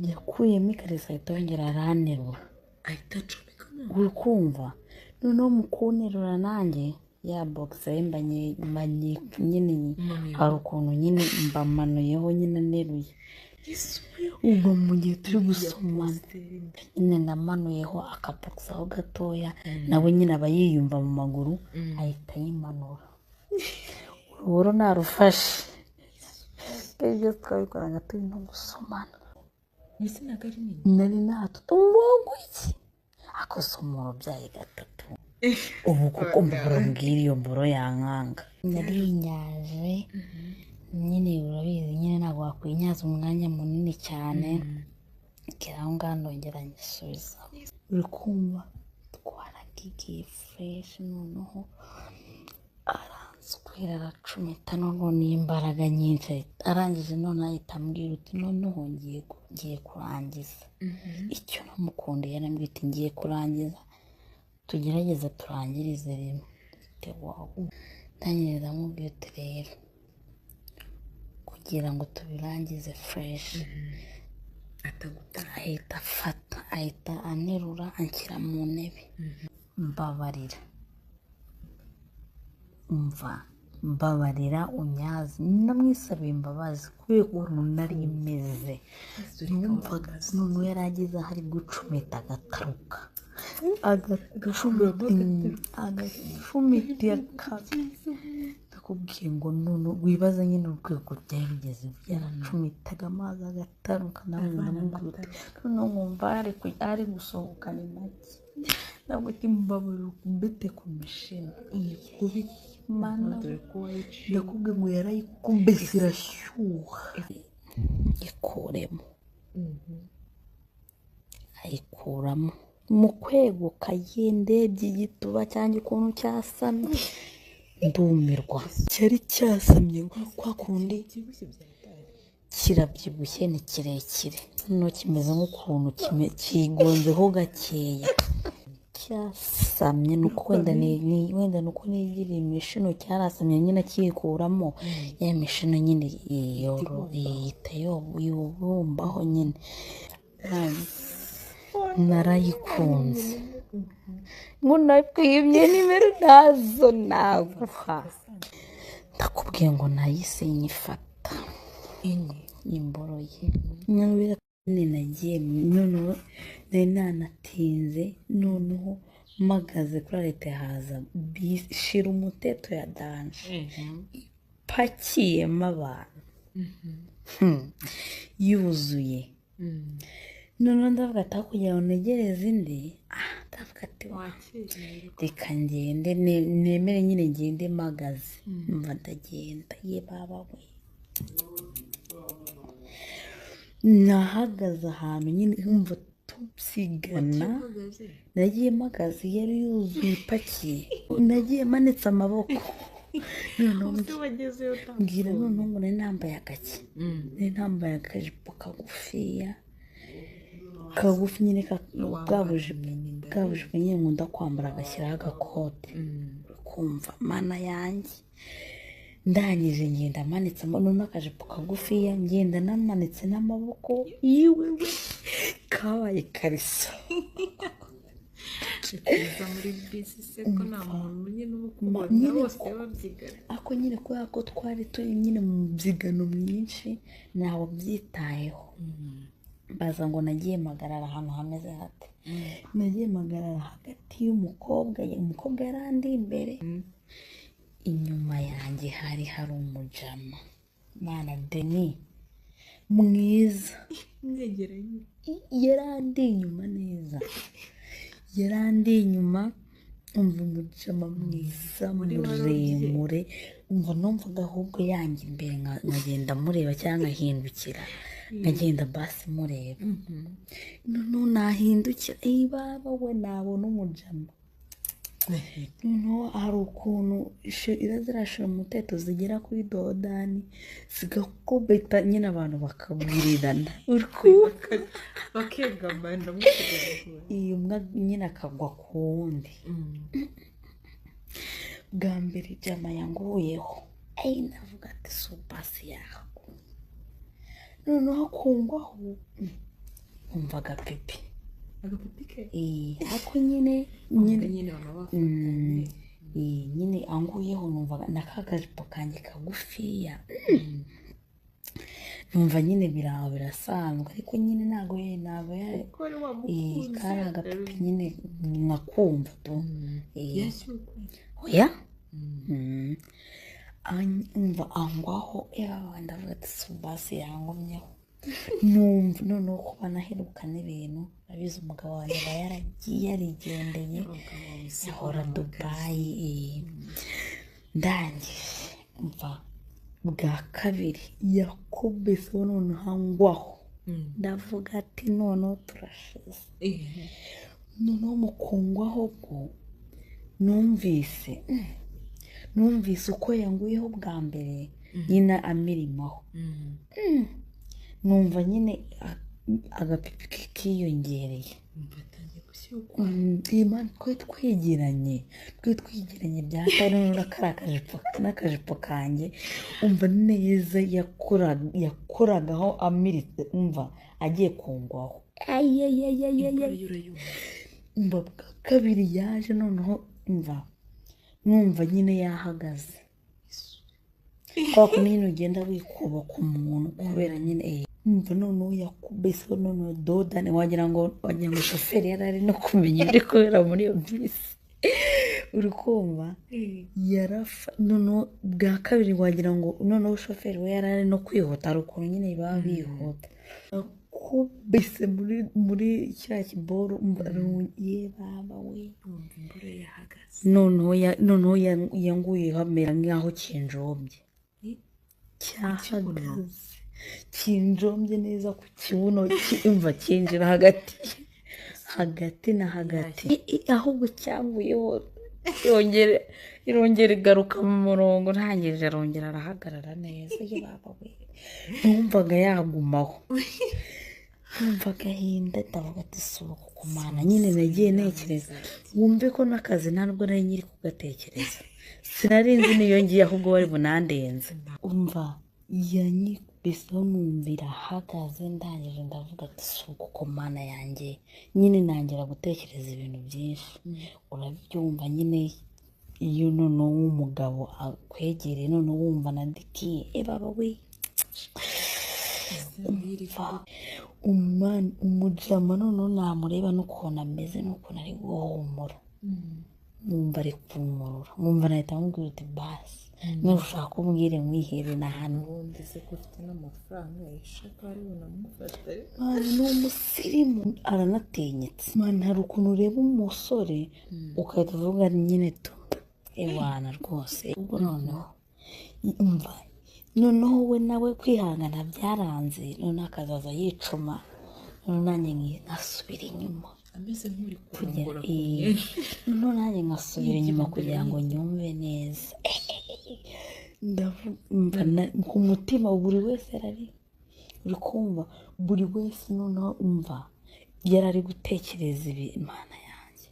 yakuyemo ikariso ahita yongera aranterura ahita acomeka uri kumva noneho mu kunterura nanjye ya boxe mbanye nyine hari ukuntu nyine mbamanuyeho nyine neruye ubwo mu gihe turi gusomana nyine namanuyeho akabogisi aho gatoya nawe nyine aba yiyumva mu maguru ahita yimanura uruburo narufashe ibyo twabikoraga turi no gusomana nari natutumubongo iki akosoma urubyaye gatatu ubu kuko mbura iyo mburo yankanga nari nyaje nyine urabizi nyine ntabwo wakwinyaza umwanya munini cyane kiraho ngaho ndongera nyisubiza uri kumva twaragigiye fureshi noneho aranswera aracumita noneho n'imbaraga nyinshi arangije none ahita ambwira uti noneho ngiye kurangiza icyo namukundiye yarambwira ati ngiye kurangiza tugerageze turangirize rimwe wawe ndangiriza amubwira uti rero kugira ngo tubirangize fureshi ahita anerura anshyira mu ntebe mbabarira mbabarira unyaze namwisabiye imbabazi kubera ukuntu nari imeze numvaga noneho yari ageze aho ari gucumita agataruka agacumita ndakubwiye ngo none wibaza nyine urwego byari bigeze byaracumitaga amazi agataruka nawe ndamubwira noneho nkumva ari gusohokana make ntabwo kimbabarira kumbete ku mashini mana ndakubwiye ngo yarayikumbese irashyuha ikuremo ayikuramo mu kweguka yendebye igituba cyangwa ukuntu cyasamye ndumirwa cyari cyasamye kwa kundi kirabyibushye ni kirekire no kimeze nk'ukuntu kigonzeho gakeya cyasamye nuko wenda nuko nigiriye imishino cyarasamye nyine kikuramo ya mishino nyine yihita yobumbaho nyine narayikunze ngo nakwimye nimero nazo naguha ndakubwiye ngo nayise nyifata imboro ye nagiye noneho nari nanatinze noneho mpagaze kuri leta haza bisi shira umuteto ya danje ipakiyemo abantu yuzuye noneho ndavuga ati aho kugira ngo ntegereze indi ndavuga ati reka ngende nemere nyine ngende mpagaze mva ndagenda ye baba we nahagaze ahantu nyine nkumva tubyigana nagiye mpagaze yari yuzuye ipakiye nagiye manitse amaboko mbwira noneho ngo nari nambaye agake nari nambaye akajipo kagufi nyine bwabujipo nyine nkunda kwambara agashyiraho agakote kumva mana yanjye ndangije ngenda manitse noneho akajipo kagufiya ngenda namanitse n'amaboko yiwe kabaye ikariso muri bisi se ko nta muntu nyine ubukubona bose babyigana ako nyine kubera ko twari turi nyine mu byigano mwinshi ntawe byitayeho baza ngo nagiye mpagarara ahantu hameze hate nagiye mpagarara hagati y'umukobwa yari andi imbere inyuma yanjye hari umujama mana Deni mwiza yarandi inyuma neza yarandi inyuma umva umujama mwiza muremure umva numvaga ahubwo yanjye imbere nkagenda mureba cyangwa nkahindukira nkagenda basi mureba noneho nahindukira baba we nabona umujama noneho hari ukuntu zirashira umuteto zigera kuri dodani zigakubita nyine abantu bakabwirirana bakegamana iyo umwe nyine akagwa ku wundi bwa mbere ijama yanguyeho ndavuga ati supasi yaho noneho akungwaho nkumva agapipi agapipi ke ariko nyine baba bafatanye nyine anguyeho numvaga n'akagajipo kanjye kagufiya numva nyine biraho birasanzwe ariko nyine ntabwo yari kari agapipi nyine nakumva tu oya umva angwaho ndavuga ati subasi yangumyeho numva noneho kuba naheruka n'ibintu nabize umugabo wanjye aba yaragiye yarigendeye yahora Dubayi ndangije umva bwa kabiri yakubiseho noneho angwaho ndavuga ati noneho turashize noneho mu kungwaho bwo numvise uko yanguyeho bwa mbere nyine amirimaho numva nyine agapipi kiyongereye twe twegeranye byatari n'akajipo kanjye umva neza yakoragaho amiritse umva agiye kungwaho umva bwa kabiri yaje noneho numva nyine yahagaze kwa kunini ugenda wikuba ku muntu kubera nyine umva noneho yakubise noneho dodane wagira ngo shoferi yari ari no kumenya ibiri kubera muri iyo bisi uri kumva noneho bwa kabiri wagira ngo noneho shoferi we yari ari no kwihuta hari ukuntu nyine baba bihuta kubise muri cya kiboro ye baba we noneho yanguyeho amera nk'aho kinjombye cyahagaze kinjombye neza ku kibuno cyumva kinjira hagati na hagati ahubwo cyanguyeho irongera igaruka mu murongo ntangirije arongera arahagarara neza ye baba we numvaga yagumaho numva agahinda ndavuga ati suba kumana nyine nagiye ntekereza wumve ko n'akazi ntabwo nari nyiri kugatekereza sinarinzi niyo ngiye ahubwo wari bunandenze umva yanyikubiseho numvira ahagaze ndangije ndavuga ati suba kumana yanjye nyine nangira gutekereza ibintu byinshi urabyumva nyine iyo noneho umugabo akwegereye noneho wumva na dikiye baba we umujama noneho namureba n'ukuntu ameze n'ukuntu ari guhumura mwumva ari kumurura mwumva nahita mubwira uti basi niba ushaka umbwire mwihere n'ahantu ndetse ko ufite n'amafaranga yashaka ari bunamufata ni umusirimu aranatinyitse hari ukuntu ureba umusore ugahita uvuga nyine tu ewana rwose ubwo noneho umva noneho we nawe kwihangana byaranze noneho akazaza yicuma noneho nanjye nkasubira inyuma ameze nk'uri kurongora noneho nanjye nkasubira inyuma kugira ngo nyumve neza ndavuga ku mutima buri wese uri kumva buri wese noneho umva yari ari gutekereza imana yanjye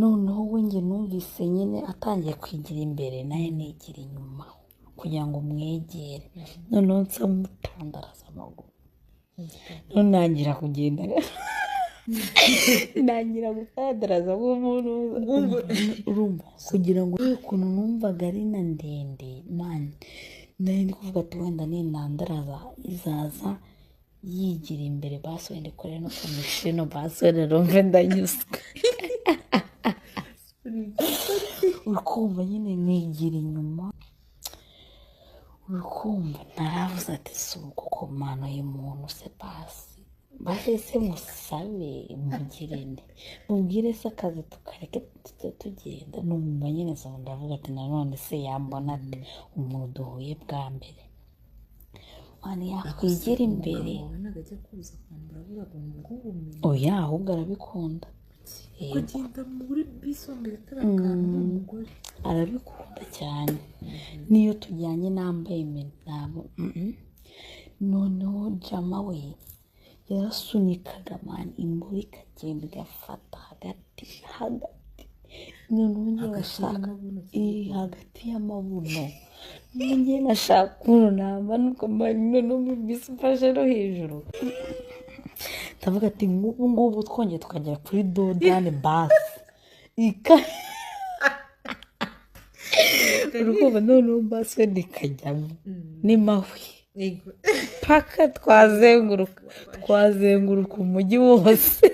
noneho we njye numvise nyine atangiye kwigira imbere naye nigira inyuma kugira ngo mwegere noneho nsa mutandaraza amaguru noneho nangira kugenda nangira gutandaraza nk'umuntu urumva kugira ngo ukuntu numvaga ari na ndende mani nari ndi kuvuga ati wenda ninandaraza izaza yigira imbere basi wenda ikore no ku mishino basi wenda rumve ndanyuzwe urukumva nyine nigira inyuma urukumva naravuze ati si uko ku mano y'umuntu se basi se musabe mugirene mubwire se akazi tukareke tugenda numva nyine so ndavuga ati nanone se yambona ati umuntu duhuye bwa mbere mani yakwigira imbere oya ahubwo arabikunda kugenda muri bisomera tarakana n'umugore arabikunda cyane niyo tujyanye nambaye imitabo noneho jama we yarasunika mani imbura ikagenda igafata hagati noneho njye ngashaka hagati y'amabuno njye ngashaka ukuntu namba nuko mani noneho bisi mfashe no hejuru ndavuga ati nk'ubu ngubu twongeye tukagera kuri dodani basi urumva noneho basi we nikajyamo n'imahwi paka twazenguruka umujyi wose